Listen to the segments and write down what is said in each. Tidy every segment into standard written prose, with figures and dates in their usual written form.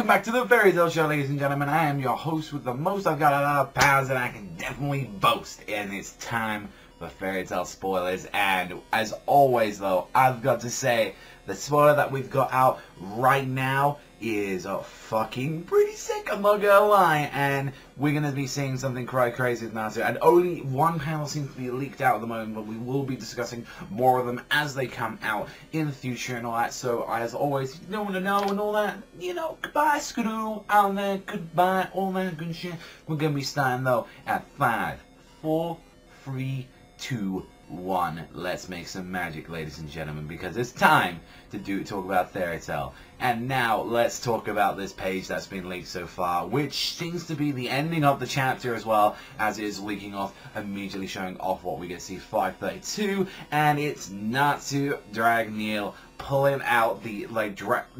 welcome back to the Fairy Tale Show, ladies and gentlemen. I am your host with the most. I've got a lot of pounds and I can definitely boast. And it's time for Fairy Tale spoilers. And as always, though, I've got to say, the spoiler that we've got out right now is fucking pretty sick, I'm not gonna lie. And we're gonna be seeing something quite crazy with Natsu. And only one panel seems to be leaked out at the moment, but we will be discussing more of them as they come out in the future and all that. So as always, if you don't want to know and all that, you know, goodbye, skidoo, out there, goodbye, all that good shit. We're gonna be starting though at 5, 4, 3, 2, 1. Let's make some magic, ladies and gentlemen, because it's time to talk about Fairy Tale. And now let's talk about this page that's been leaked so far, which seems to be the ending of the chapter as well, as it is leaking off, immediately showing off what we get to see 532, and it's Natsu Dragoneel pulling out the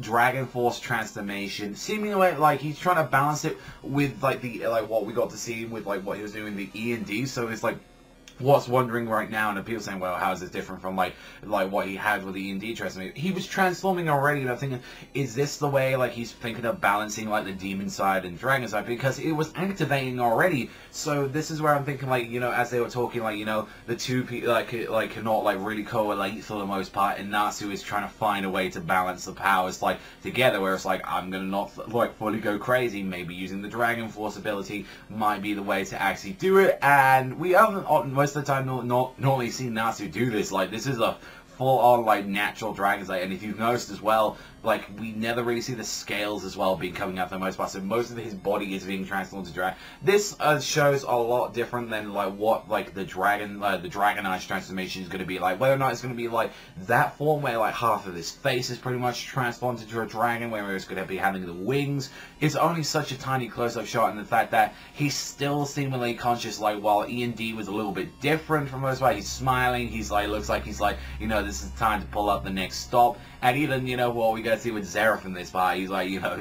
Dragon Force transformation, seemingly like he's trying to balance it with what we got to see with what he was doing in the E.N.D. So it's like, what's wondering right now, and people saying, well, how is this different from like what he had with the E.N.D. transformation? He was transforming already, and I'm thinking, is this the way he's thinking of balancing the demon side and dragon side? Because it was activating already. So this is where I'm thinking, as they were talking, the two people cannot really correlate for the most part, and Natsu is trying to find a way to balance the powers together, where it's I'm gonna not fully go crazy. Maybe using the Dragon Force ability might be the way to actually do it. And we haven't most of the time normally seen Natsu do this. This is a full-on natural dragon sight, and if you've noticed as well, we never really see the scales as well being coming out for the most part, so most of his body is being transformed to dragon. This shows a lot different than what the Dragon Eyes transformation is going to be whether or not it's going to be that form where half of his face is pretty much transformed into a dragon, where it's going to be having the wings. It's only such a tiny close-up shot, and the fact that he's still seemingly conscious, while E.N.D. was a little bit different from most part. He's smiling, he's looks like he's this is time to pull up the next stop. And even, what we got to see with Zeref in this part, he's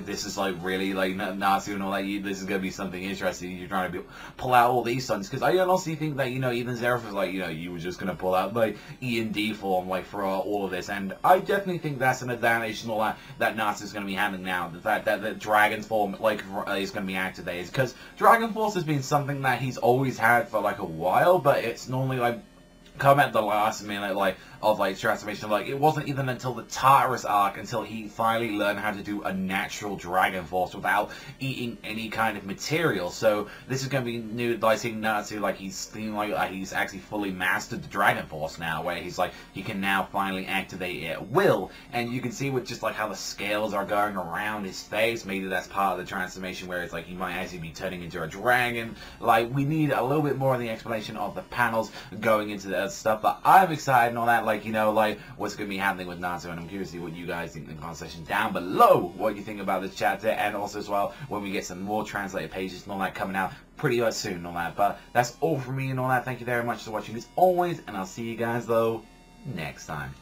this is really, Natsu and all that, this is going to be something interesting. You're trying to pull out all these sons. Because I honestly think that, even Zeref was you were just going to pull out, E.N.D. form, for all of this. And I definitely think that's an advantage and all that Natsu's going to be having now. The fact that the Dragon's form, is going to be activated. Because Dragon Force has been something that he's always had for, a while, but it's normally, come at the last minute, of transformation. It wasn't even until the Tartarus arc until he finally learned how to do a natural Dragon Force without eating any kind of material. So this is going to be new, seeing Natsu he's feeling he's actually fully mastered the Dragon Force now, where he's he can now finally activate it at will. And you can see with just how the scales are going around his face. Maybe that's part of the transformation where it's he might actually be turning into a dragon. We need a little bit more of the explanation of the panels going into the stuff, but I'm excited and all that, what's going to be happening with Natsu, and I'm curious to see what you guys think in the comment section down below, what you think about this chapter, and also as well, when we get some more translated pages and all that coming out pretty soon and all that. But that's all from me and all that. Thank you very much for watching as always, and I'll see you guys, though, next time.